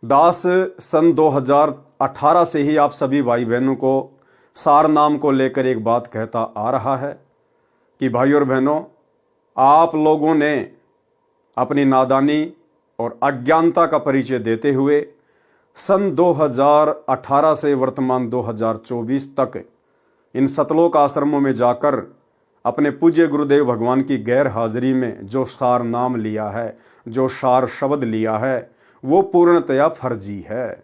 दास सन 2018 से ही आप सभी भाई बहनों को सार नाम को लेकर एक बात कहता आ रहा है कि भाई और बहनों, आप लोगों ने अपनी नादानी और अज्ञानता का परिचय देते हुए सन 2018 से वर्तमान 2024 तक इन सतलोक आश्रमों में जाकर अपने पूज्य गुरुदेव भगवान की गैर हाजिरी में जो सार नाम लिया है, जो सार शब्द लिया है, वो पूर्णतया फर्जी है।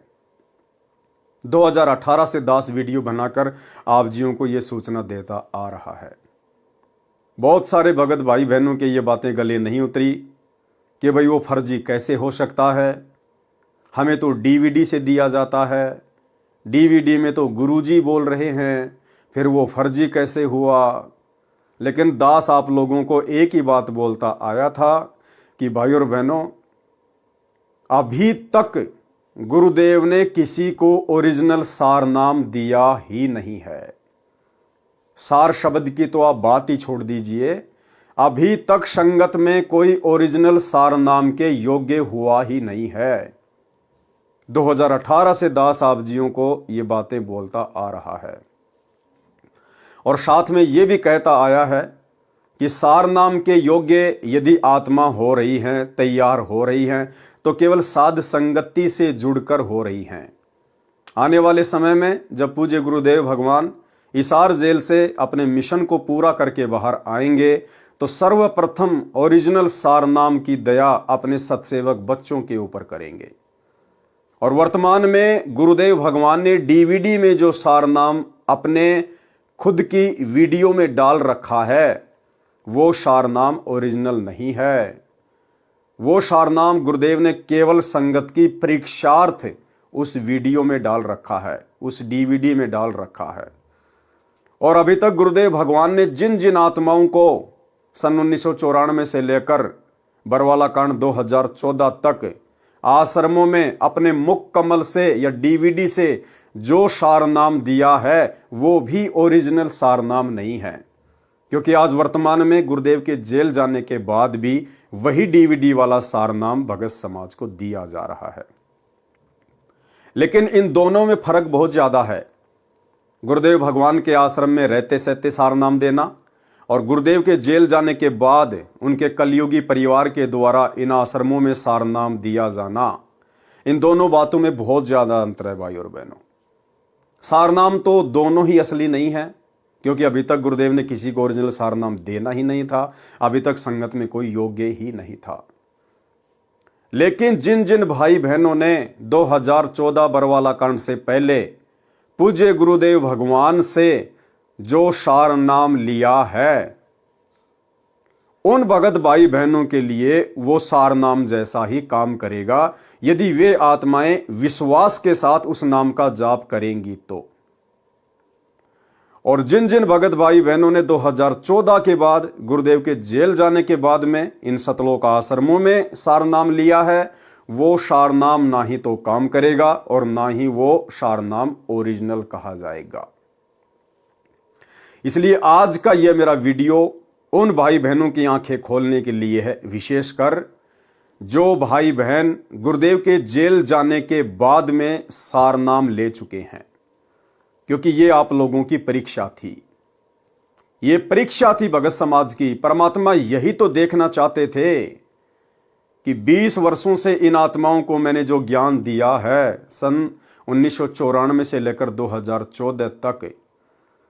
2018 से दास वीडियो बनाकर आप जियों को यह सूचना देता आ रहा है। बहुत सारे भगत भाई बहनों के ये बातें गले नहीं उतरी कि भाई वो फर्जी कैसे हो सकता है, हमें तो डीवीडी से दिया जाता है, डीवीडी में तो गुरुजी बोल रहे हैं, फिर वो फर्जी कैसे हुआ। लेकिन दास आप लोगों को एक ही बात बोलता आया था कि भाई और बहनों, अभी तक गुरुदेव ने किसी को ओरिजिनल सार नाम दिया ही नहीं है। सार शब्द की तो आप बात ही छोड़ दीजिए, अभी तक संगत में कोई ओरिजिनल सार नाम के योग्य हुआ ही नहीं है। 2018 से दास आप जियों को ये बातें बोलता आ रहा है और साथ में ये भी कहता आया है कि सार नाम के योग्य यदि आत्मा हो रही हैं, तैयार हो रही हैं, तो केवल साध संगति से जुड़कर हो रही हैं। आने वाले समय में जब पूज्य गुरुदेव भगवान हिसार जेल से अपने मिशन को पूरा करके बाहर आएंगे तो सर्वप्रथम ओरिजिनल सार नाम की दया अपने सत्सेवक बच्चों के ऊपर करेंगे। और वर्तमान में गुरुदेव भगवान ने डीवीडी में जो सार नाम अपने खुद की वीडियो में डाल रखा है, वो सार नाम ओरिजिनल नहीं है। वो सार नाम गुरुदेव ने केवल संगत की परीक्षार्थ उस वीडियो में डाल रखा है, उस डीवीडी में डाल रखा है। और अभी तक गुरुदेव भगवान ने जिन जिन आत्माओं को सन 1994 से लेकर बरवाला कांड 2014 तक आश्रमों में अपने मुख कमल से या डीवीडी से जो सार नाम दिया है, वो भी ओरिजिनल सार नाम नहीं है। क्योंकि आज वर्तमान में गुरुदेव के जेल जाने के बाद भी वही डीवीडी वाला सार नाम भगत समाज को दिया जा रहा है। लेकिन इन दोनों में फर्क बहुत ज्यादा है। गुरुदेव भगवान के आश्रम में रहते सहते सार नाम देना और गुरुदेव के जेल जाने के बाद उनके कलयुगी परिवार के द्वारा इन आश्रमों में सार नाम दिया जाना, इन दोनों बातों में बहुत ज्यादा अंतर है भाई और बहनों। सार नाम तो दोनों ही असली नहीं है, क्योंकि अभी तक गुरुदेव ने किसी को ओरिजिनल सार नाम देना ही नहीं था, अभी तक संगत में कोई योग्य ही नहीं था। लेकिन जिन जिन भाई बहनों ने 2014 बरवाला कांड से पहले पूज्य गुरुदेव भगवान से जो सार नाम लिया है, उन भगत भाई बहनों के लिए वो सार नाम जैसा ही काम करेगा यदि वे आत्माएं विश्वास के साथ उस नाम का जाप करेंगी तो। और जिन जिन भगत भाई बहनों ने 2014 के बाद गुरुदेव के जेल जाने के बाद में इन सतलोक आश्रमों में सार नाम लिया है, वो सार नाम ना ही तो काम करेगा और ना ही वो सार नाम ओरिजिनल कहा जाएगा। इसलिए आज का यह मेरा वीडियो उन भाई बहनों की आंखें खोलने के लिए है, विशेषकर जो भाई बहन गुरुदेव के जेल जाने के बाद में सार नाम ले चुके हैं। क्योंकि ये आप लोगों की परीक्षा थी, ये परीक्षा थी भगत समाज की। परमात्मा यही तो देखना चाहते थे कि 20 वर्षों से इन आत्माओं को मैंने जो ज्ञान दिया है, सन 1994 से लेकर 2014 तक,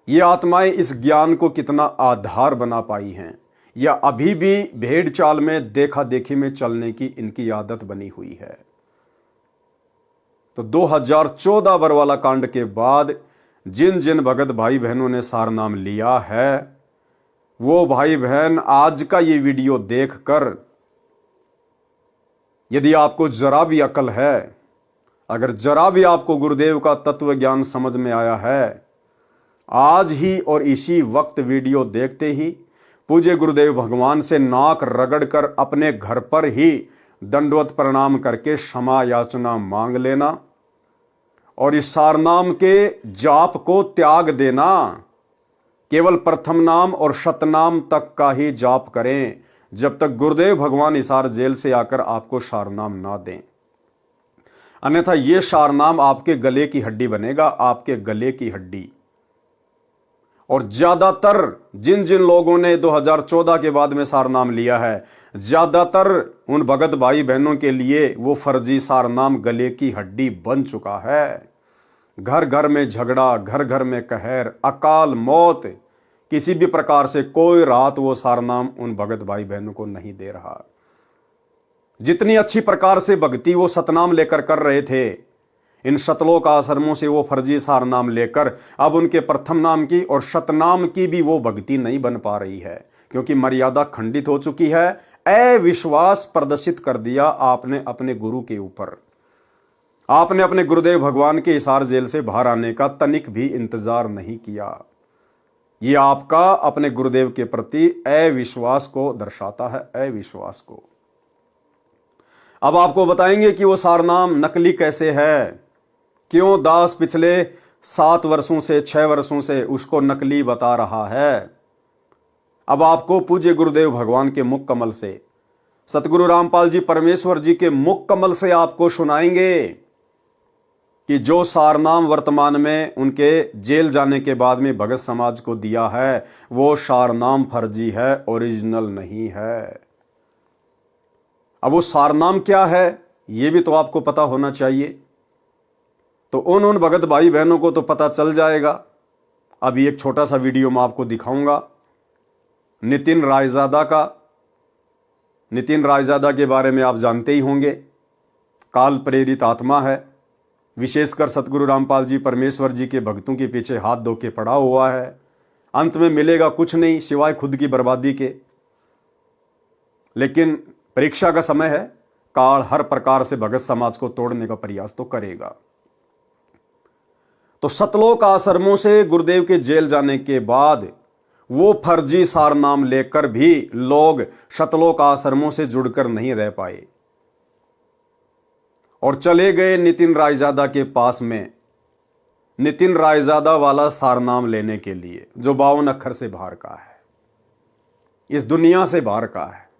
ये आत्माएं इस ज्ञान को कितना आधार बना पाई हैं, या अभी भी भेड़ चाल में देखा देखी में चलने की इनकी आदत बनी हुई है। तो 2014 बरवाला कांड के बाद जिन जिन भगत भाई बहनों ने सार नाम लिया है, वो भाई बहन आज का ये वीडियो देखकर यदि आपको जरा भी अकल है, अगर जरा भी आपको गुरुदेव का तत्व ज्ञान समझ में आया है, आज ही और इसी वक्त वीडियो देखते ही पूज्य गुरुदेव भगवान से नाक रगड़कर अपने घर पर ही दंडवत प्रणाम करके क्षमा याचना मांग लेना और इस सार नाम के जाप को त्याग देना। केवल प्रथम नाम और शतनाम तक का ही जाप करें जब तक गुरुदेव भगवान हिसार जेल से आकर आपको सार नाम ना दें। अन्यथा ये सारनाम आपके गले की हड्डी बनेगा, आपके गले की हड्डी। और ज्यादातर जिन जिन लोगों ने 2014 के बाद में सारनाम लिया है, ज्यादातर उन भगत भाई बहनों के लिए वो फर्जी सारनाम गले की हड्डी बन चुका है। घर घर में झगड़ा, घर घर में कहर, अकाल मौत, किसी भी प्रकार से कोई राहत वो सारनाम उन भगत भाई बहनों को नहीं दे रहा। जितनी अच्छी प्रकार से भक्ति वो सतनाम लेकर कर रहे थे, इन शतलोक आश्रमों से वो फर्जी सारनाम लेकर अब उनके प्रथम नाम की और शतनाम की भी वो भक्ति नहीं बन पा रही है, क्योंकि मर्यादा खंडित हो चुकी है। अविश्वास प्रदर्शित कर दिया आपने अपने गुरु के ऊपर। आपने अपने गुरुदेव भगवान के हिसार जेल से बाहर आने का तनिक भी इंतजार नहीं किया। ये आपका अपने गुरुदेव के प्रति अविश्वास को दर्शाता है, अविश्वास को। अब आपको बताएंगे कि वो सारनाम नकली कैसे है, क्यों दास पिछले 7 वर्षों से 6 वर्षों से उसको नकली बता रहा है। अब आपको पूज्य गुरुदेव भगवान के मुख कमल से, सतगुरु रामपाल जी परमेश्वर जी के मुख कमल से आपको सुनाएंगे कि जो सारनाम वर्तमान में उनके जेल जाने के बाद में भगत समाज को दिया है, वो सारनाम फर्जी है, ओरिजिनल नहीं है। अब वो सारनाम क्या है ये भी तो आपको पता होना चाहिए। तो उन भगत भाई बहनों को तो पता चल जाएगा। अभी एक छोटा सा वीडियो मैं आपको दिखाऊंगा नितिन रायजादा का। नितिन रायजादा के बारे में आप जानते ही होंगे, काल प्रेरित आत्मा है, विशेषकर सतगुरु रामपाल जी परमेश्वर जी के भक्तों के पीछे हाथ धो के पड़ा हुआ है। अंत में मिलेगा कुछ नहीं सिवाय खुद की बर्बादी के। लेकिन परीक्षा का समय है, काल हर प्रकार से भगत समाज को तोड़ने का प्रयास तो करेगा। तो सतलोक आश्रमों से गुरुदेव के जेल जाने के बाद वो फर्जी सारनाम लेकर भी लोग सतलोक आश्रमों से जुड़कर नहीं रह पाए और चले गए नितिन रायजादा के पास में, नितिन रायजादा वाला सारनाम लेने के लिए, जो 52 अक्षर से बाहर का है, इस दुनिया से बाहर का है।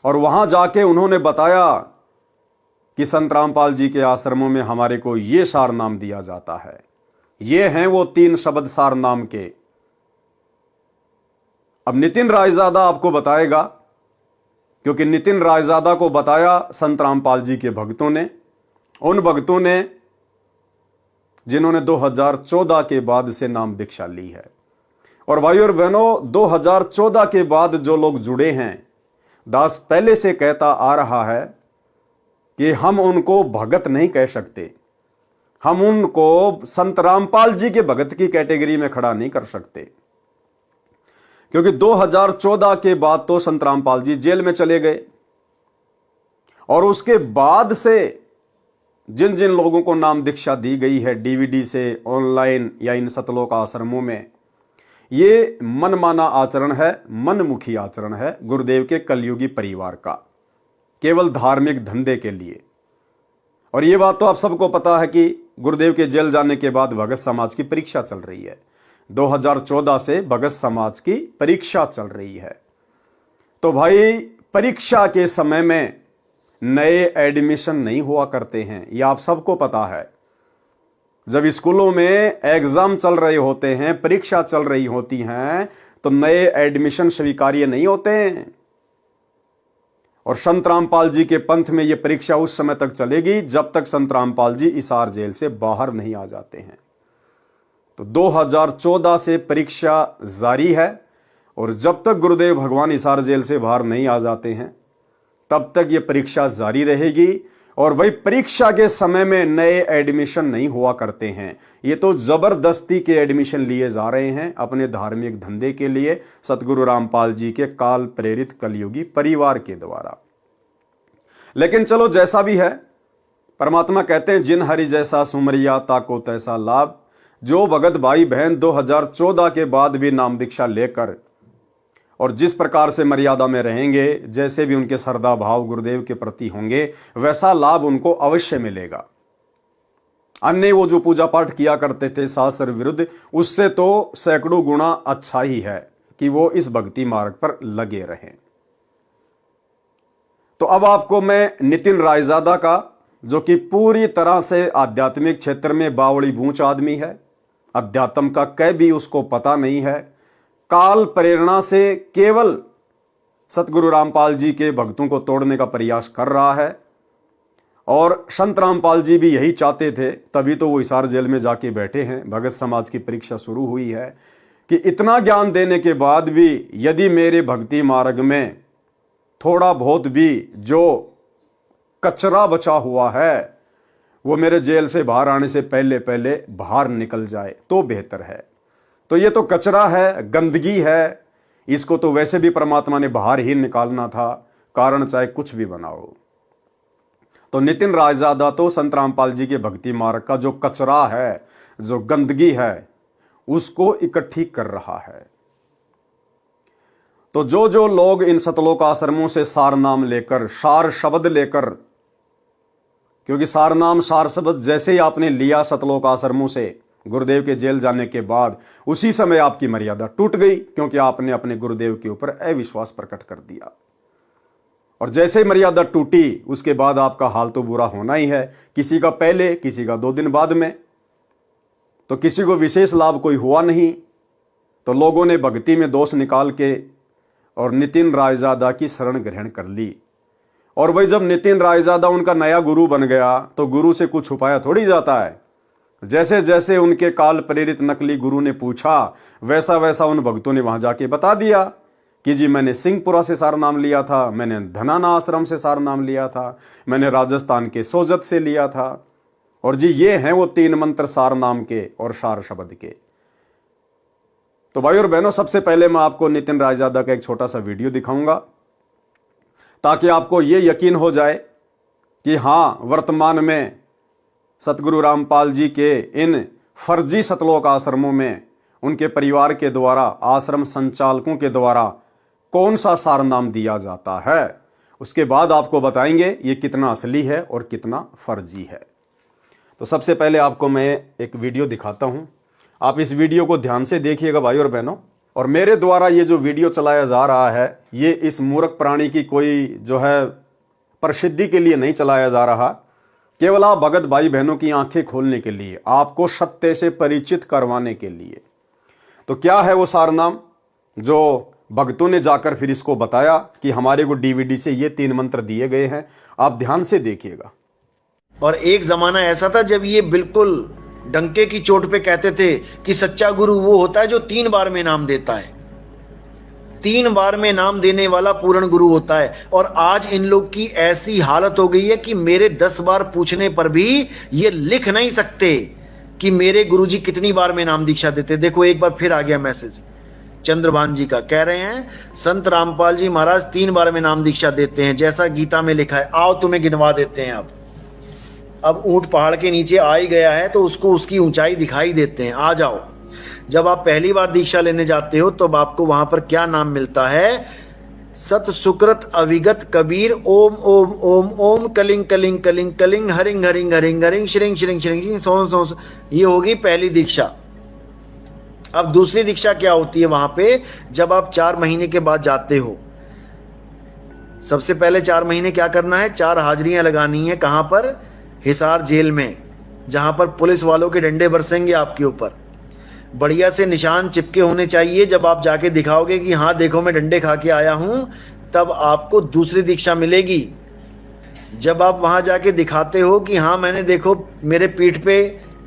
और वहां जाके उन्होंने बताया कि संत रामपाल जी के आश्रमों में हमारे को ये सारनाम दिया जाता है। ये हैं वो 3 शब्द सारनाम के। अब नितिन रायजादा आपको बताएगा, क्योंकि नितिन रायजादा को बताया संत रामपाल जी के भक्तों ने, उन भक्तों ने जिन्होंने 2014 के बाद से नाम दीक्षा ली है। और भाई और बहनों, 2014 के बाद जो लोग जुड़े हैं, दास पहले से कहता आ रहा है कि हम उनको भगत नहीं कह सकते, हम उनको संत रामपाल जी के भगत की कैटेगरी में खड़ा नहीं कर सकते, क्योंकि 2014 के बाद तो संत रामपाल जी जेल में चले गए। और उसके बाद से जिन जिन लोगों को नाम दीक्षा दी गई है डीवीडी से, ऑनलाइन या इन सतलोक आश्रमों में, ये मनमाना आचरण है, मनमुखी आचरण है गुरुदेव के कलयुगी परिवार का, केवल धार्मिक धंधे के लिए। और ये बात तो आप सबको पता है कि गुरुदेव के जेल जाने के बाद भगत समाज की परीक्षा चल रही है। 2014 से भगत समाज की परीक्षा चल रही है। तो भाई, परीक्षा के समय में नए एडमिशन नहीं हुआ करते हैं, ये आप सबको पता है। जब स्कूलों में एग्जाम चल रहे होते हैं, परीक्षा चल रही होती हैं, तो नए एडमिशन स्वीकार्य नहीं होते हैं। और संत रामपाल जी के पंथ में यह परीक्षा उस समय तक चलेगी जब तक संत रामपाल जी हिसार जेल से बाहर नहीं आ जाते हैं। तो 2014 से परीक्षा जारी है, और जब तक गुरुदेव भगवान हिसार जेल से बाहर नहीं आ जाते हैं तब तक यह परीक्षा जारी रहेगी। और भाई, परीक्षा के समय में नए एडमिशन नहीं हुआ करते हैं, ये तो जबरदस्ती के एडमिशन लिए जा रहे हैं अपने धार्मिक धंधे के लिए, सतगुरु रामपाल जी के काल प्रेरित कलयुगी परिवार के द्वारा। लेकिन चलो, जैसा भी है, परमात्मा कहते हैं जिन हरि जैसा सुमरिया ताको तैसा लाभ। जो भगत भाई बहन 2014 के बाद भी नाम दीक्षा लेकर और जिस प्रकार से मर्यादा में रहेंगे, जैसे भी उनके श्रद्धा भाव गुरुदेव के प्रति होंगे, वैसा लाभ उनको अवश्य मिलेगा। अन्य वो जो पूजा पाठ किया करते थे शास्त्र विरुद्ध, उससे तो सैकड़ों गुना अच्छा ही है कि वो इस भक्ति मार्ग पर लगे रहें। तो अब आपको मैं नितिन रायजादा का जो कि पूरी तरह से आध्यात्मिक क्षेत्र में बावड़ी बूंच आदमी है, अध्यात्म का कै भी उसको पता नहीं है, काल प्रेरणा से केवल सतगुरु रामपाल जी के भक्तों को तोड़ने का प्रयास कर रहा है। और संत रामपाल जी भी यही चाहते थे, तभी तो वो हिसार जेल में जाके बैठे हैं। भगत समाज की परीक्षा शुरू हुई है कि इतना ज्ञान देने के बाद भी यदि मेरे भक्ति मार्ग में थोड़ा बहुत भी जो कचरा बचा हुआ है वो मेरे जेल से बाहर आने से पहले पहले बाहर निकल जाए तो बेहतर है। तो ये तो कचरा है, गंदगी है, इसको तो वैसे भी परमात्मा ने बाहर ही निकालना था, कारण चाहे कुछ भी बनाओ। तो नितिन रायजादा तो संत रामपाल जी के भक्ति मार्ग का जो कचरा है, जो गंदगी है, उसको इकट्ठी कर रहा है। तो जो जो लोग इन सतलोक आश्रमों से सार नाम लेकर, सार शब्द लेकर, क्योंकि सार नाम सार शब्द जैसे ही आपने लिया सतलोक आश्रमों से गुरुदेव के जेल जाने के बाद, उसी समय आपकी मर्यादा टूट गई, क्योंकि आपने अपने गुरुदेव के ऊपर अविश्वास प्रकट कर दिया। और जैसे ही मर्यादा टूटी उसके बाद आपका हाल तो बुरा होना ही है, किसी का पहले, किसी का 2 दिन बाद में। तो किसी को विशेष लाभ कोई हुआ नहीं। तो लोगों ने भक्ति में दोष निकाल के और नितिन रायजादा की शरण ग्रहण कर ली। और भाई जब नितिन रायजादा उनका नया गुरु बन गया तो गुरु से कुछ छुपाया थोड़ी जाता है। जैसे जैसे उनके काल प्रेरित नकली गुरु ने पूछा, वैसा वैसा उन भक्तों ने वहां जाके बता दिया कि जी मैंने सिंहपुरा से सार नाम लिया था, मैंने धनाना आश्रम से सार नाम लिया था, मैंने राजस्थान के सोजत से लिया था, और जी ये हैं वो 3 मंत्र सार नाम के और सार शब्द के। तो भाई और बहनों, सबसे पहले मैं आपको नितिन रायजादा का एक छोटा सा वीडियो दिखाऊंगा ताकि आपको ये यकीन हो जाए कि हाँ, वर्तमान में सतगुरु रामपाल जी के इन फर्जी सतलोक आश्रमों में उनके परिवार के द्वारा, आश्रम संचालकों के द्वारा कौन सा सार नाम दिया जाता है। उसके बाद आपको बताएंगे ये कितना असली है और कितना फर्जी है। तो सबसे पहले आपको मैं एक वीडियो दिखाता हूं। आप इस वीडियो को ध्यान से देखिएगा भाई और बहनों। और मेरे द्वारा ये जो वीडियो चलाया जा रहा है, ये इस मूर्ख प्राणी की कोई जो है प्रसिद्धि के लिए नहीं चलाया जा रहा, केवल आप भगत भाई बहनों की आंखें खोलने के लिए, आपको सत्य से परिचित करवाने के लिए। तो क्या है वो सार नाम जो भक्तों ने जाकर फिर इसको बताया कि हमारे को डीवीडी से ये 3 मंत्र दिए गए हैं। आप ध्यान से देखिएगा। और एक जमाना ऐसा था जब ये बिल्कुल डंके की चोट पे कहते थे कि सच्चा गुरु वो होता है जो 3 बार में नाम देता है, 3 बार में नाम देने वाला पूर्ण गुरु होता है। और आज इन लोग की ऐसी हालत हो गई है कि मेरे 10 बार पूछने पर भी ये लिख नहीं सकते कि मेरे गुरुजी कितनी बार में नाम दीक्षा देते। देखो एक बार फिर आ गया मैसेज चंद्रभान जी का, कह रहे हैं संत रामपाल जी महाराज 3 बार में नाम दीक्षा देते हैं जैसा गीता में लिखा है। आओ तुम्हें गिनवा देते हैं। अब ऊंट पहाड़ के नीचे आ ही गया है तो उसको उसकी ऊंचाई दिखाई देते हैं। आ जाओ। जब आप पहली बार दीक्षा लेने जाते हो तब आपको वहां पर क्या नाम मिलता है? सत सुकृत अविगत कबीर ओम ओम ओम ओम कलिंग कलिंग कलिंग कलिंग हरिंग हरिंग हरिंग हरिंग श्रिंग श्रिंग श्रिंग सोन सोन। ये होगी पहली दीक्षा। अब दूसरी दीक्षा क्या होती है वहां पे? जब आप 4 महीने के बाद जाते हो, सबसे पहले 4 महीने क्या करना है? 4 हाजिरियां लगानी है। कहां पर? हिसार जेल में, जहां पर पुलिस वालों के डंडे बरसेंगे आपके ऊपर। बढ़िया से निशान चिपके होने चाहिए। जब आप जाके दिखाओगे कि हाँ देखो मैं डंडे खा के आया हूं, तब आपको दूसरी दीक्षा मिलेगी। जब आप वहां जाके दिखाते हो कि हाँ मैंने देखो मेरे पीठ पे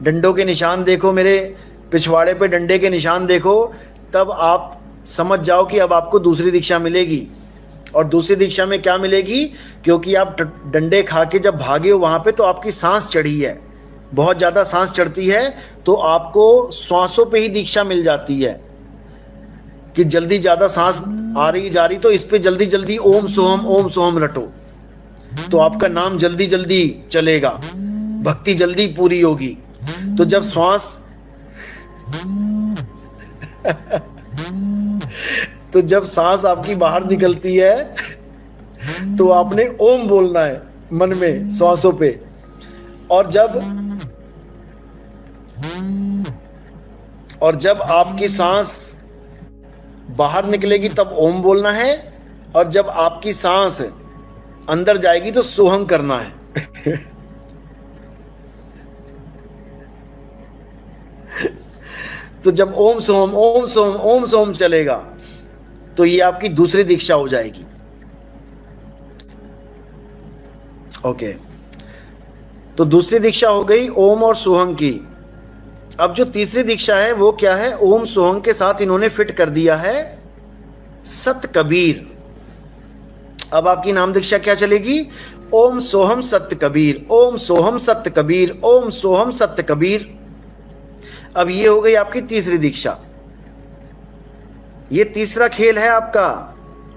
डंडों के निशान देखो, मेरे पिछवाड़े पे डंडे के निशान देखो, तब आप समझ जाओ कि अब आपको दूसरी दीक्षा मिलेगी। और दूसरी दीक्षा में क्या मिलेगी? क्योंकि आप डंडे खा के जब भागे हो वहां पे तो आपकी सांस चढ़ी है, बहुत ज्यादा सांस चढ़ती है, तो आपको श्वासों पे ही दीक्षा मिल जाती है कि जल्दी ज्यादा सांस आ रही जा रही तो इस पे जल्दी जल्दी ओम सोहम रटो, तो आपका नाम जल्दी जल्दी चलेगा, भक्ति जल्दी पूरी होगी। तो जब श्वास तो जब सांस आपकी बाहर निकलती है तो आपने ओम बोलना है मन में श्वासों पे। और जब आपकी सांस बाहर निकलेगी तब ओम बोलना है, और जब आपकी सांस अंदर जाएगी तो सोहम करना है। तो जब ओम सोम ओम सोम ओम सोम चलेगा तो ये आपकी दूसरी दीक्षा हो जाएगी। ओके, तो दूसरी दीक्षा हो गई ओम और सोहम की। अब जो तीसरी दीक्षा है वो क्या है? ओम सोहम के साथ इन्होंने फिट कर दिया है सत कबीर। अब आपकी नाम दीक्षा क्या चलेगी? ओम सोहम सत्य कबीर, ओम सोहम सत्य कबीर, ओम सोहम सत्य कबीर। अब ये हो गई आपकी तीसरी दीक्षा। ये तीसरा खेल है आपका।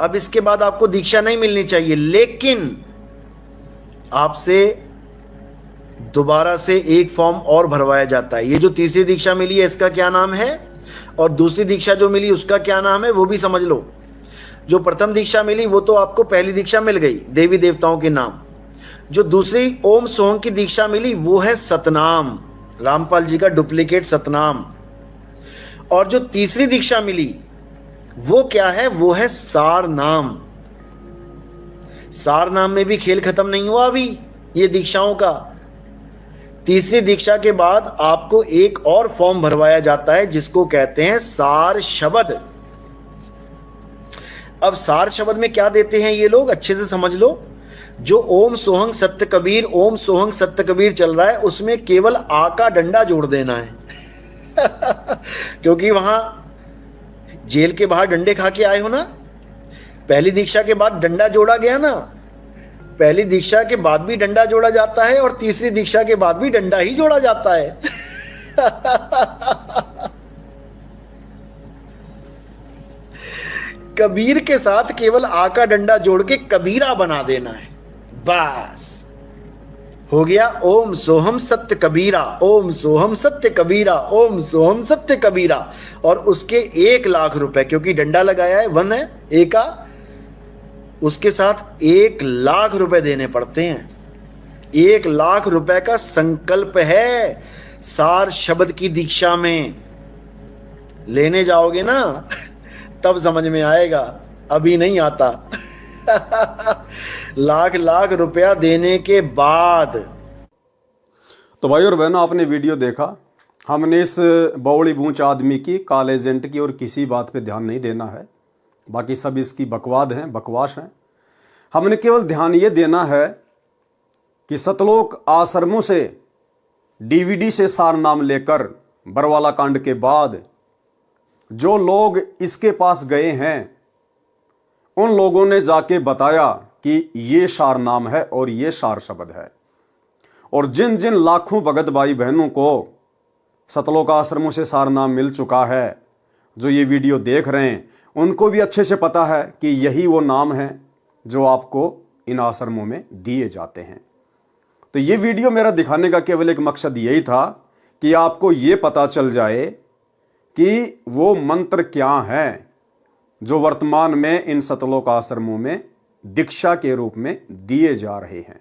अब इसके बाद आपको दीक्षा नहीं मिलनी चाहिए, लेकिन आपसे दोबारा से एक फॉर्म और भरवाया जाता है। ये जो तीसरी दीक्षा मिली है इसका क्या नाम है, और दूसरी दीक्षा जो मिली उसका क्या नाम है वो भी समझ लो। जो प्रथम दीक्षा मिली वो तो आपको पहली दीक्षा मिल गई, देवी देवताओं के नाम। जो दूसरी ओम सोहम की दीक्षा मिली वो है सतनाम, रामपाल जी का डुप्लीकेट सतनाम। और जो तीसरी दीक्षा मिली वो क्या है? वो है सार नाम। सार नाम में भी खेल खत्म नहीं हुआ अभी ये दीक्षाओं का। तीसरी दीक्षा के बाद आपको एक और फॉर्म भरवाया जाता है जिसको कहते हैं सार शब्द। अब सार शब्द में क्या देते हैं ये लोग, अच्छे से समझ लो। जो ओम सोहंग सत्य कबीर, ओम सोहंग सत्य कबीर चल रहा है उसमें केवल आ का डंडा जोड़ देना है क्योंकि वहां जेल के बाहर डंडे खा के आए हो ना। पहली दीक्षा के बाद डंडा जोड़ा गया ना, पहली दीक्षा के बाद भी डंडा जोड़ा जाता है और तीसरी दीक्षा के बाद भी डंडा ही जोड़ा जाता है कबीर के साथ केवल आ का डंडा जोड़ के कबीरा बना देना है, बस हो गया। ओम सोहम सत्य कबीरा, ओम सोहम सत्य कबीरा, ओम सोहम सत्य कबीरा। और उसके 1 लाख रुपए, क्योंकि डंडा लगाया है, 1 है एका, उसके साथ 1 लाख रुपए देने पड़ते हैं। 1 लाख रुपए का संकल्प है सार शब्द की दीक्षा में। लेने जाओगे ना तब समझ में आएगा, अभी नहीं आता लाख लाख रुपया देने के बाद। तो भाई और बहनों, आपने वीडियो देखा। हमने इस बौड़ी बूंच आदमी की, काल एजेंट की और किसी बात पे ध्यान नहीं देना है। बाकी सब इसकी बकवास हैं। हमने केवल ध्यान ये देना है कि सतलोक आश्रमों से डीवीडी से सार नाम लेकर बरवाला कांड के बाद जो लोग इसके पास गए हैं उन लोगों ने जाके बताया कि ये सार नाम है और ये सार शब्द है। और जिन जिन लाखों भगत भाई बहनों को सतलोक आश्रमों से सार नाम मिल चुका है, जो ये वीडियो देख रहे हैं, उनको भी अच्छे से पता है कि यही वो नाम है जो आपको इन आश्रमों में दिए जाते हैं। तो ये वीडियो मेरा दिखाने का केवल एक मकसद यही था कि आपको ये पता चल जाए कि वो मंत्र क्या हैं जो वर्तमान में इन सतलोक आश्रमों में दीक्षा के रूप में दिए जा रहे हैं।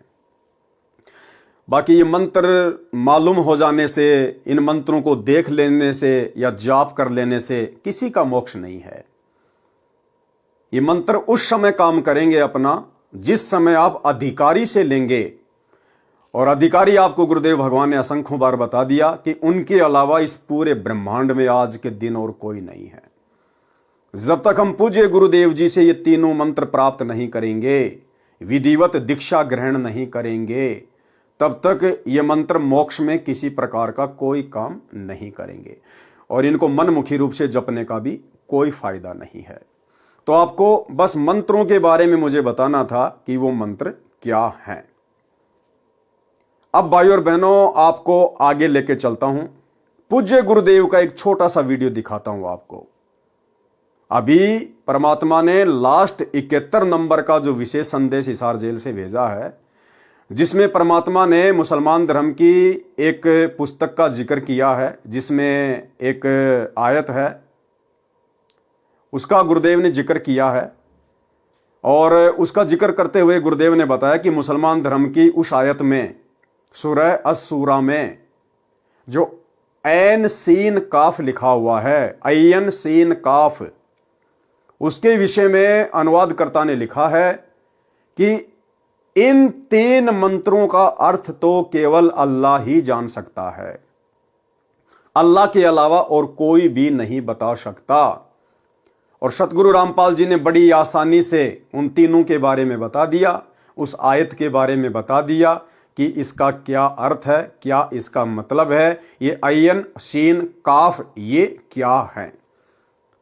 बाकी ये मंत्र मालूम हो जाने से, इन मंत्रों को देख लेने से या जाप कर लेने से किसी का मोक्ष नहीं है। ये मंत्र उस समय काम करेंगे अपना जिस समय आप अधिकारी से लेंगे, और अधिकारी आपको गुरुदेव भगवान ने असंख्यों बार बता दिया कि उनके अलावा इस पूरे ब्रह्मांड में आज के दिन और कोई नहीं है। जब तक हम पूज्य गुरुदेव जी से ये तीनों मंत्र प्राप्त नहीं करेंगे, विधिवत दीक्षा ग्रहण नहीं करेंगे, तब तक ये मंत्र मोक्ष में किसी प्रकार का कोई काम नहीं करेंगे और इनको मनमुखी रूप से जपने का भी कोई फायदा नहीं है। तो आपको बस मंत्रों के बारे में मुझे बताना था कि वो मंत्र क्या हैं। अब भाई और बहनों, आपको आगे लेके चलता हूं। पूज्य गुरुदेव का एक छोटा सा वीडियो दिखाता हूं आपको। अभी परमात्मा ने लास्ट 71 नंबर का जो विशेष संदेश हिसार जेल से भेजा है, जिसमें परमात्मा ने मुसलमान धर्म की एक पुस्तक का जिक्र किया है, जिसमें एक आयत है, उसका गुरुदेव ने जिक्र किया है। और उसका जिक्र करते हुए गुरुदेव ने बताया कि मुसलमान धर्म की उस आयत में, सूरह अस-सूरा में, जो ऐन सीन काफ लिखा हुआ है, ऐन सीन काफ, उसके विषय में अनुवादकर्ता ने लिखा है कि इन 3 मंत्रों का अर्थ तो केवल अल्लाह ही जान सकता है। अल्लाह के अलावा और कोई भी नहीं बता सकता। और सतगुरु रामपाल जी ने बड़ी आसानी से उन तीनों के बारे में बता दिया, उस आयत के बारे में बता दिया कि इसका क्या अर्थ है, क्या इसका मतलब है, ये अयन शीन काफ ये क्या है।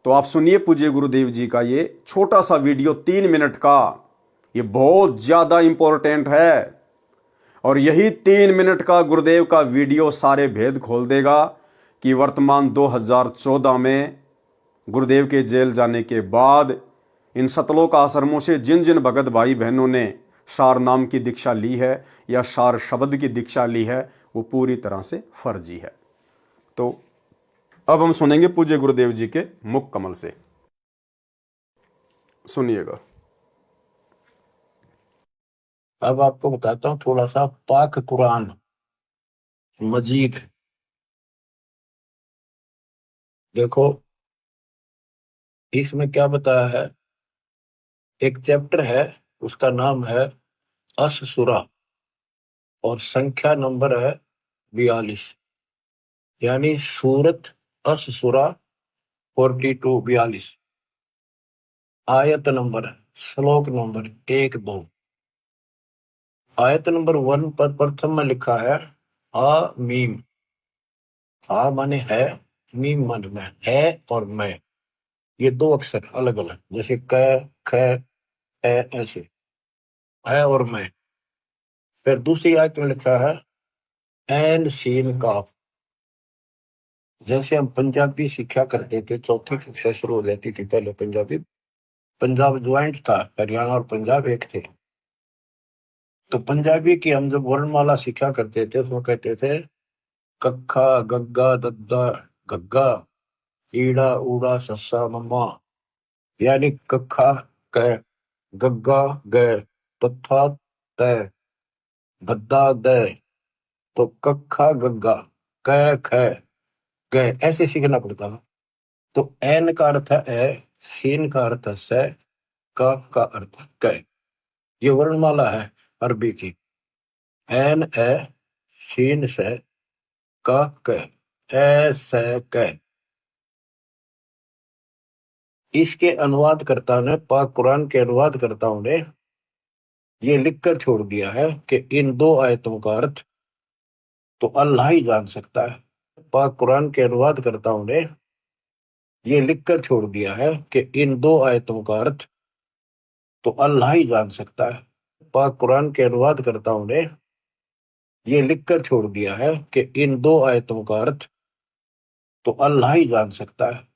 तो आप सुनिए पूज्य गुरुदेव जी का ये छोटा सा वीडियो 3 मिनट का, ये बहुत ज्यादा इंपॉर्टेंट है। और यही 3 मिनट का गुरुदेव का वीडियो सारे भेद खोल देगा कि वर्तमान 2014 में गुरुदेव के जेल जाने के बाद इन सतलोक आश्रमों से जिन जिन भगत भाई बहनों ने सार नाम की दीक्षा ली है या सार शब्द की दीक्षा ली है, वो पूरी तरह से फर्जी है। तो अब हम सुनेंगे पूज्य गुरुदेव जी के मुख कमल से, सुनिएगा। अब आपको बताता हूँ थोड़ा सा पाक कुरान मजीद। देखो इसमें क्या बताया है, एक चैप्टर है उसका नाम है अस-सूरा और संख्या नंबर है 42, यानी सूरत अस-सूरा 42 आयत नंबर श्लोक नंबर 1-2। आयत नंबर 1 पर प्रथम में लिखा है आ मीम। आ माने है, मीम माने में है और मैं, ये 2 अक्षर अलग अलग, जैसे क ख ए ऐसे है और मैं। फिर दूसरी आयत में लिखा है एन सीन काफ। जैसे हम पंजाबी सीखा करते थे, चौथी कक्षा शुरू हो जाती थी पहले पंजाबी, पंजाब ज्वाइंट था, हरियाणा और पंजाब एक थे। तो पंजाबी की हम जब वर्णमाला सीखा करते थे उसमें कहते थे कक्खा गग्गा दद्दा गग्गा ईड़ा ऊड़ा सस्सा मम्मा, यानी कक्खा क, गग्गा ग, तथा त, दद्दा द। तो कक्खा गग्गा क ख ग ऐसे सीखना पड़ता था। तो एन का अर्थ है ए, सीन का अर्थ है से, काफ का अर्थ है क। ये वर्णमाला है अरबी की, एन ए सीन से काफ क ए से क। इसके अनुवादकर्ता ने, पाक कुरान के अनुवादकर्ताओं ने ये लिखकर छोड़ दिया है कि इन 2 आयतों का अर्थ तो अल्लाह ही जान सकता है। पाक कुरान के अनुवादकर्ताओं ने ये लिखकर छोड़ दिया है कि इन 2 आयतों का अर्थ तो अल्लाह ही जान सकता है। पाक कुरान के अनुवादकर्ताओं ने ये लिखकर छोड़ दिया है कि इन 2 आयतों का अर्थ तो अल्लाह ही जान सकता है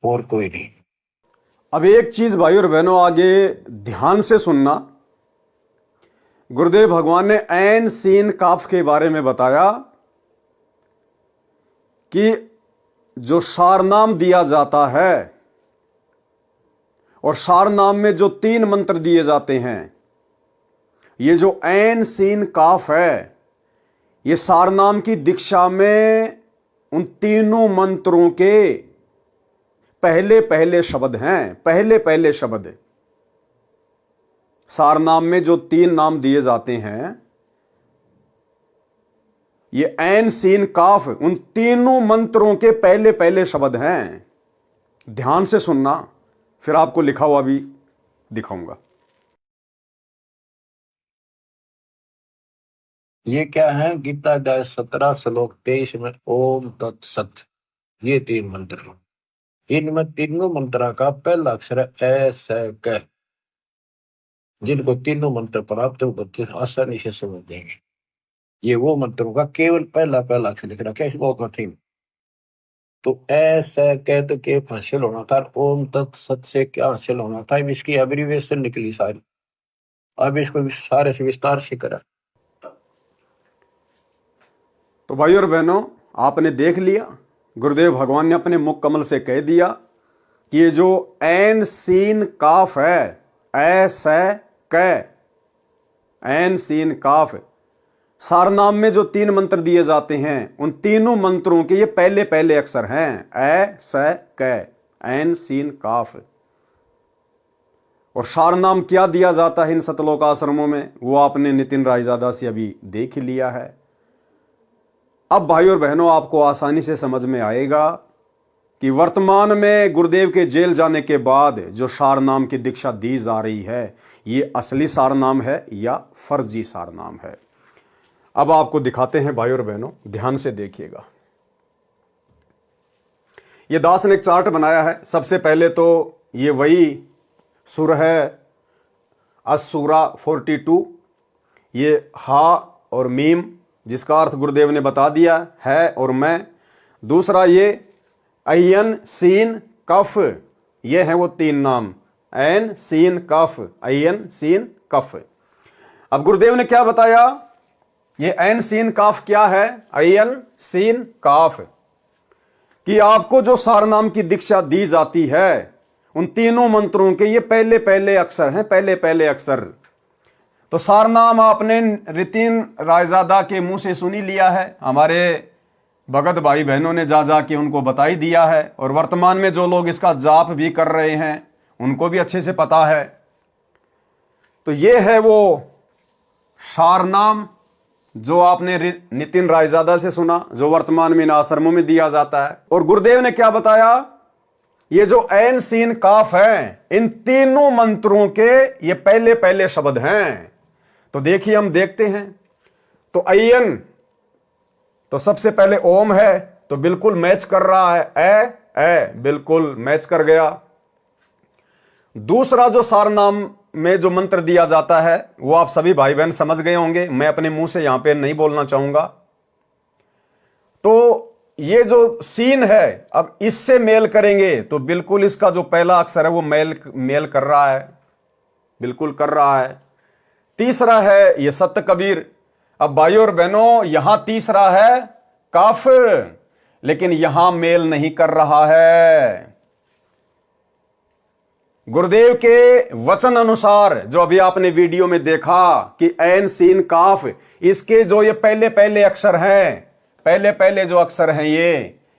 और कोई नहीं। अब एक चीज भाई और बहनों आगे ध्यान से सुनना, गुरुदेव भगवान ने ऐन सीन काफ के बारे में बताया कि जो सारनाम दिया जाता है और सारनाम में जो 3 मंत्र दिए जाते हैं, ये जो ऐन सीन काफ है, ये सारनाम की दीक्षा में उन तीनों मंत्रों के पहले पहले शब्द हैं, पहले पहले शब्द। सारनाम में जो 3 नाम दिए जाते हैं, ये ऐन सीन काफ उन तीनों मंत्रों के पहले पहले शब्द हैं। ध्यान से सुनना, फिर आपको लिखा हुआ भी दिखाऊंगा। ये क्या है, गीता अध्याय 17 श्लोक 23 में ओम तत्सत, ये 3 मंत्र। इनमें तीनों मंत्रा का पहला अक्षर है ए से क। जिनको तीनों मंत्र प्राप्त हो बच्चे आसानी से समझ देंगे। ये वो मंत्रों का केवल पहला अक्षर लिख रखा है, बहुत नथिंग। तो ऐसे कहते के हासिल होना था, ओम तत्सत से क्या हासिल होना था, अब इसकी एब्रीविएशन निकली सारी। अब इसको सारे से विस्तार से करा। तो भाई और बहनों, आपने देख लिया, गुरुदेव भगवान ने अपने मुख कमल से कह दिया कि ये जो ऐन सीन काफ है, ऐसे क, ऐन सीन काफ, सारनाम में जो 3 मंत्र दिए जाते हैं, उन तीनों मंत्रों के ये पहले पहले अक्षर हैं, ए से क, ऐन सीन काफ। और सारनाम क्या दिया जाता है इन सतलोक आश्रमों में, वो आपने नितिन रायजादा से अभी देख लिया है। अब भाई और बहनों, आपको आसानी से समझ में आएगा कि वर्तमान में गुरुदेव के जेल जाने के बाद जो सार नाम की दीक्षा दी जा रही है, ये असली सार नाम है या फर्जी सार नाम है। अब आपको दिखाते हैं भाई और बहनों, ध्यान से देखिएगा। ये दास ने एक चार्ट बनाया है। सबसे पहले तो ये वही सुर है, असुरा 42, ये हा और मीम, जिसका अर्थ गुरुदेव ने बता दिया है और मैं। दूसरा ये अयन सीन कफ, ये है वो तीन नाम, ऐन सीन कफ, अयन सीन कफ। अब गुरुदेव ने क्या बताया, ये ऐन सीन काफ क्या है, अयन सीन काफ, कि आपको जो सार नाम की दीक्षा दी जाती है उन तीनों मंत्रों के ये पहले पहले अक्षर हैं, पहले पहले अक्षर। तो सार नाम आपने नितिन रायजादा के मुंह से सुनी लिया है, हमारे भगत भाई बहनों ने जा जा के उनको बता ही दिया है, और वर्तमान में जो लोग इसका जाप भी कर रहे हैं उनको भी अच्छे से पता है। तो ये है वो सार नाम जो आपने नितिन रायजादा से सुना, जो वर्तमान में इन आश्रमों में दिया जाता है। और गुरुदेव ने क्या बताया, ये जो ऐन सीन काफ है, इन तीनों मंत्रों के ये पहले पहले शब्द हैं। तो देखिए, हम देखते हैं। तो अयन, तो सबसे पहले ओम है, तो बिल्कुल मैच कर रहा है, ए बिल्कुल मैच कर गया। दूसरा जो सार नाम में जो मंत्र दिया जाता है वो आप सभी भाई बहन समझ गए होंगे, मैं अपने मुंह से यहां पे नहीं बोलना चाहूंगा। तो ये जो सीन है, अब इससे मेल करेंगे तो बिल्कुल इसका जो पहला अक्षर है वो मेल कर रहा है, बिल्कुल कर रहा है। तीसरा है ये सत्य कबीर। अब भाइयों और बहनों, यहां तीसरा है काफ, लेकिन यहां मेल नहीं कर रहा है। गुरुदेव के वचन अनुसार जो अभी आपने वीडियो में देखा कि ऐन सीन काफ, इसके जो ये पहले पहले अक्षर हैं, पहले पहले जो अक्षर हैं,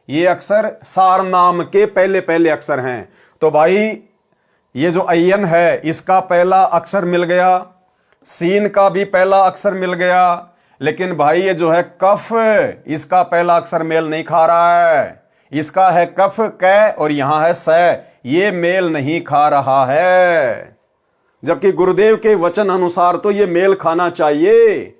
ये अक्षर सार नाम के पहले पहले अक्षर हैं। तो भाई ये जो अयन है, इसका पहला अक्षर मिल गया, सीन का भी पहला अक्षर मिल गया, लेकिन भाई ये जो है कफ, इसका पहला अक्षर मेल नहीं खा रहा है। इसका है कफ कै और यहां है स, ये मेल नहीं खा रहा है। जबकि गुरुदेव के वचन अनुसार तो ये मेल खाना चाहिए।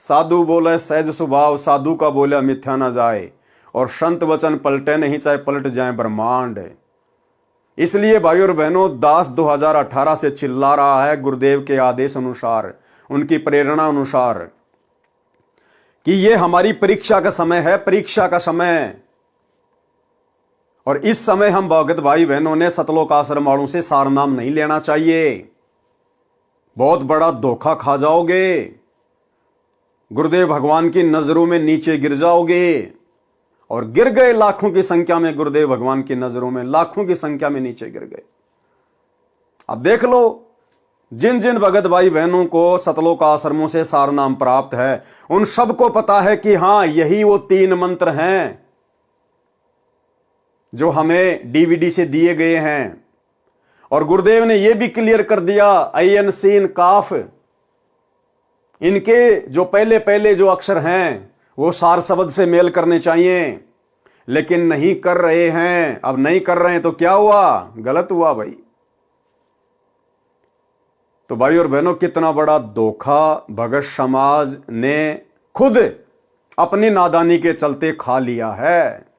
साधु बोले सहज स्वभाव, साधु का बोला मिथ्या ना जाए, और संत वचन पलटे नहीं चाहे पलट जाए ब्रह्मांड। इसलिए भाई और बहनों, दास 2018 से चिल्ला रहा है गुरुदेव के आदेश अनुसार, उनकी प्रेरणा अनुसार, कि ये हमारी परीक्षा का समय है, परीक्षा का समय। और इस समय हम भगत भाई बहनों ने सतलोक आश्रम वालों से सार नाम नहीं लेना चाहिए, बहुत बड़ा धोखा खा जाओगे, गुरुदेव भगवान की नजरों में नीचे गिर जाओगे। और गिर गए लाखों की संख्या में, गुरुदेव भगवान की नजरों में लाखों की संख्या में नीचे गिर गए। अब देख लो, जिन जिन भगत भाई बहनों को सतलोक आश्रमों से सार नाम प्राप्त है, उन सबको पता है कि हां, यही वो तीन मंत्र हैं जो हमें डीवीडी से दिए गए हैं। और गुरुदेव ने यह भी क्लियर कर दिया, अयन सीन काफ, इनके जो पहले पहले जो अक्षर हैं वो सार शब्द से मेल करने चाहिए, लेकिन नहीं कर रहे हैं। अब नहीं कर रहे हैं तो क्या हुआ, गलत हुआ भाई। तो भाई और बहनों, कितना बड़ा धोखा भगत समाज ने खुद अपनी नादानी के चलते खा लिया है।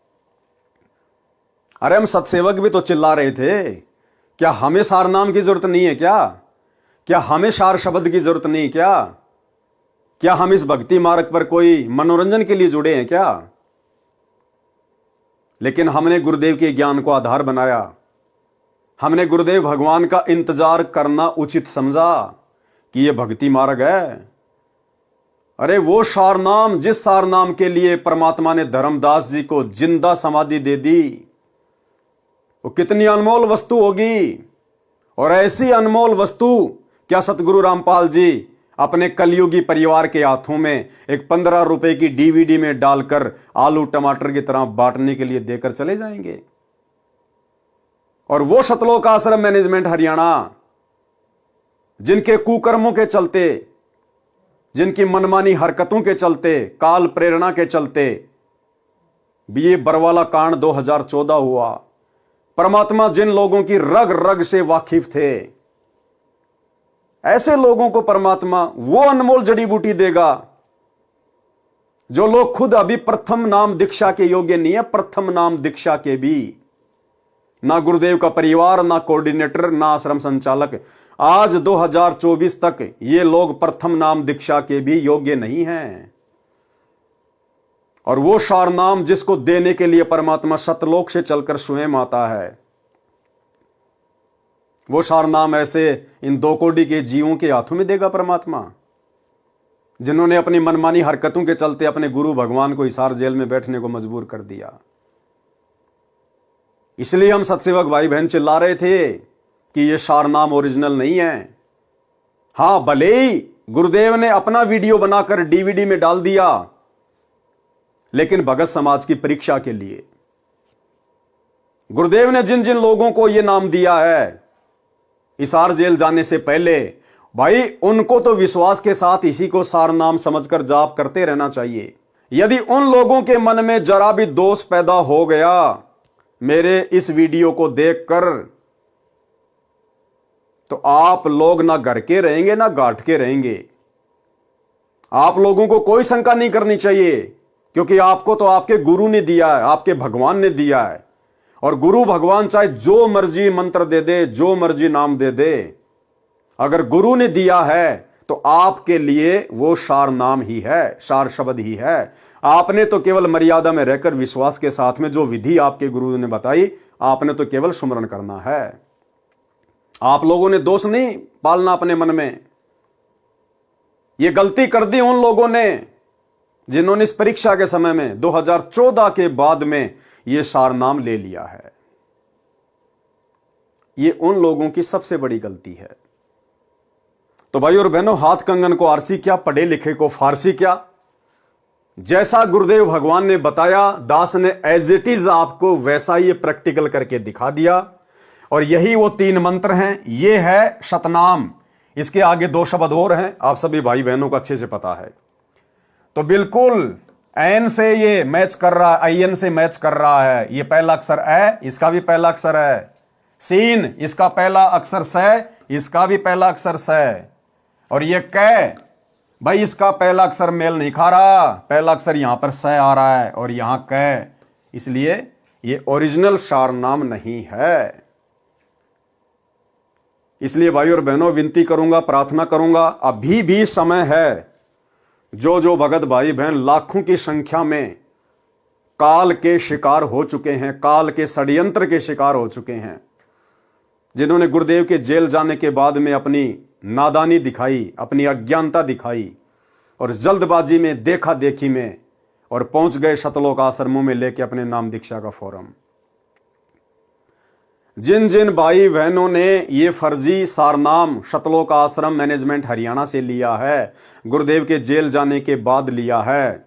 अरे हम सत्सेवक भी तो चिल्ला रहे थे, क्या हमें सार नाम की जरूरत नहीं है क्या हमें सार शब्द की जरूरत नहीं, क्या हम इस भक्ति मार्ग पर कोई मनोरंजन के लिए जुड़े हैं क्या? लेकिन हमने गुरुदेव के ज्ञान को आधार बनाया, हमने गुरुदेव भगवान का इंतजार करना उचित समझा कि यह भक्ति मार्ग है। अरे वो सार नाम, जिस सार नाम के लिए परमात्मा ने धर्मदास जी को जिंदा समाधि दे दी, वो कितनी अनमोल वस्तु होगी। और ऐसी अनमोल वस्तु क्या सतगुरु रामपाल जी अपने कलयुगी परिवार के हाथों में एक 15 रुपए की डीवीडी में डालकर आलू टमाटर की तरह बांटने के लिए देकर चले जाएंगे? और वो सतलोक आश्रम मैनेजमेंट हरियाणा, जिनके कुकर्मों के चलते, जिनकी मनमानी हरकतों के चलते, काल प्रेरणा के चलते बीए बरवाला कांड 2014 हुआ। परमात्मा जिन लोगों की रग रग से वाकिफ थे, ऐसे लोगों को परमात्मा वो अनमोल जड़ी बूटी देगा जो लोग खुद अभी प्रथम नाम दीक्षा के योग्य नहीं है। प्रथम नाम दीक्षा के भी ना गुरुदेव का परिवार, ना कोऑर्डिनेटर, ना आश्रम संचालक, आज 2024 तक ये लोग प्रथम नाम दीक्षा के भी योग्य नहीं हैं। और वो सार नाम जिसको देने के लिए परमात्मा सतलोक से चलकर स्वयं आता है, वो सार नाम ऐसे इन 2 कोटि के जीवों के हाथों में देगा परमात्मा, जिन्होंने अपनी मनमानी हरकतों के चलते अपने गुरु भगवान को हिसार जेल में बैठने को मजबूर कर दिया। इसलिए हम सत्सेवक भाई बहन चिल्ला रहे थे कि यह सार नाम ओरिजिनल नहीं है। हां, भले ही गुरुदेव ने अपना वीडियो बनाकर डीवीडी में डाल दिया, लेकिन भगत समाज की परीक्षा के लिए गुरुदेव ने जिन जिन लोगों को यह नाम दिया है हिसार जेल जाने से पहले, भाई उनको तो विश्वास के साथ इसी को सार नाम समझकर जाप करते रहना चाहिए। यदि उन लोगों के मन में जरा भी दोष पैदा हो गया मेरे इस वीडियो को देखकर, तो आप लोग ना घर के रहेंगे ना घाट के रहेंगे। आप लोगों को कोई शंका नहीं करनी चाहिए, क्योंकि आपको तो आपके गुरु ने दिया है, आपके भगवान ने दिया है। और गुरु भगवान चाहे जो मर्जी मंत्र दे दे, जो मर्जी नाम दे दे, अगर गुरु ने दिया है तो आपके लिए वो सार नाम ही है, सार शब्द ही है। आपने तो केवल मर्यादा में रहकर विश्वास के साथ में जो विधि आपके गुरु ने बताई, आपने तो केवल सुमरण करना है। आप लोगों ने दोष नहीं पालना अपने मन में। ये गलती कर दी उन लोगों ने जिन्होंने इस परीक्षा के समय में 2014 के बाद में यह सार नाम ले लिया है। ये उन लोगों की सबसे बड़ी गलती है। तो भाई और बहनों, हाथ कंगन को आरसी क्या, पढ़े लिखे को फारसी क्या। जैसा गुरुदेव भगवान ने बताया, दास ने एज इट इज आपको वैसा ही प्रैक्टिकल करके दिखा दिया। और यही वो 3 मंत्र हैं। ये है सतनाम, इसके आगे 2 शब्द और हैं, आप सभी भाई बहनों को अच्छे से पता है। तो बिल्कुल एन से ये मैच कर रहा है, आईएन से मैच कर रहा है। ये पहला अक्षर ए, इसका भी पहला अक्षर है। सीन, इसका पहला अक्षर स, इसका भी पहला अक्षर स। और ये कै, भाई इसका पहला अक्षर मेल नहीं खा रहा, पहला अक्षर यहां पर स आ रहा है और यहां कै, इसलिए ये ओरिजिनल सार नाम नहीं है। इसलिए भाई और बहनों, विनती करूंगा, प्रार्थना करूंगा, अभी भी समय है। जो भगत भाई बहन लाखों की संख्या में काल के शिकार हो चुके हैं, काल के षड्यंत्र के शिकार हो चुके हैं, जिन्होंने गुरुदेव के जेल जाने के बाद में अपनी नादानी दिखाई, अपनी अज्ञानता दिखाई और जल्दबाजी में, देखा देखी में, और पहुंच गए सतलोक आश्रमों में लेके अपने नाम दीक्षा का फॉरम। जिन जिन भाई बहनों ने ये फर्जी सारनाम सतलोक आश्रम मैनेजमेंट हरियाणा से लिया है, गुरुदेव के जेल जाने के बाद लिया है,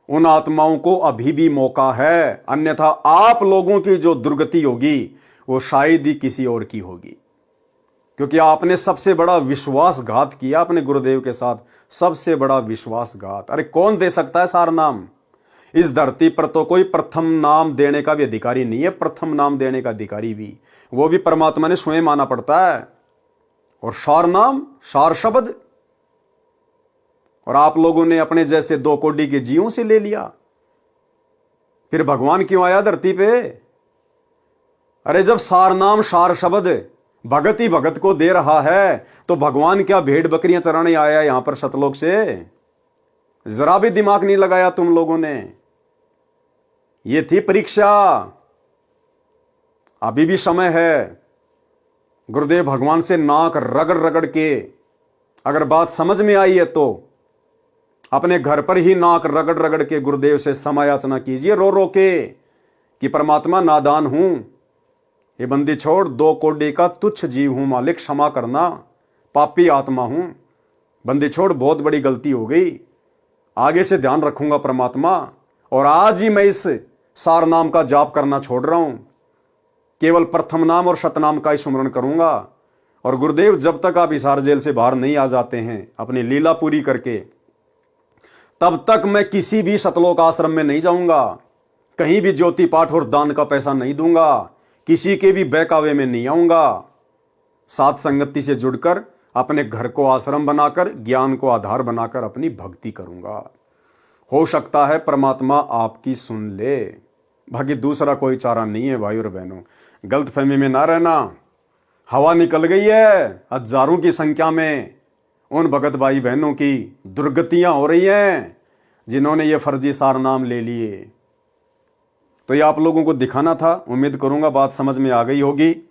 उन आत्माओं को अभी भी मौका है। अन्यथा आप लोगों की जो दुर्गति होगी वो शायद ही किसी और की होगी, क्योंकि आपने सबसे बड़ा विश्वासघात किया अपने गुरुदेव के साथ, सबसे बड़ा विश्वासघात। अरे कौन दे सकता है सार नाम? इस धरती पर तो कोई प्रथम नाम देने का भी अधिकारी नहीं है। प्रथम नाम देने का अधिकारी भी वो भी परमात्मा ने स्वयं माना पड़ता है। और सार नाम, सार शब्द, और आप लोगों ने अपने जैसे 2 कोटि के जीवों से ले लिया। फिर भगवान क्यों आया धरती पे? अरे जब सार नाम, सार शब्द भगत ही भगत को दे रहा है, तो भगवान क्या भेड़ बकरियां चराने आया यहां पर सतलोक से? जरा भी दिमाग नहीं लगाया तुम लोगों ने। ये थी परीक्षा। अभी भी समय है। गुरुदेव भगवान से नाक रगड़ रगड़ के अगर बात समझ में आई है तो अपने घर पर ही नाक रगड़ रगड़ के गुरुदेव से समायाचना कीजिए, रो रो के, कि परमात्मा नादान हूं, ये बंदी छोड़, 2 कोटि का तुच्छ जीव हूं मालिक, क्षमा करना, पापी आत्मा हूं, बंदी छोड़, बहुत बड़ी गलती हो गई, आगे से ध्यान रखूंगा परमात्मा। और आज ही मैं इस सार नाम का जाप करना छोड़ रहा हूं, केवल प्रथम नाम और सतनाम का ही सुमरण करूंगा। और गुरुदेव, जब तक आप हिसार जेल से बाहर नहीं आ जाते हैं अपनी लीला पूरी करके, तब तक मैं किसी भी सतलोक आश्रम में नहीं जाऊंगा, कहीं भी ज्योति पाठ और दान का पैसा नहीं दूंगा, किसी के भी बहकावे में नहीं आऊंगा। सात संगति से जुड़कर अपने घर को आश्रम बनाकर ज्ञान को आधार बनाकर अपनी भक्ति करूंगा। हो सकता है परमात्मा आपकी सुन ले। बाकी दूसरा कोई चारा नहीं है भाई और बहनों। गलतफहमी में ना रहना। हवा निकल गई है हजारों की संख्या में उन भगत भाई बहनों की दुर्गतियां हो रही हैं जिन्होंने ये फर्जी सार नाम ले लिए। तो ये आप लोगों को दिखाना था। उम्मीद करूंगा बात समझ में आ गई होगी।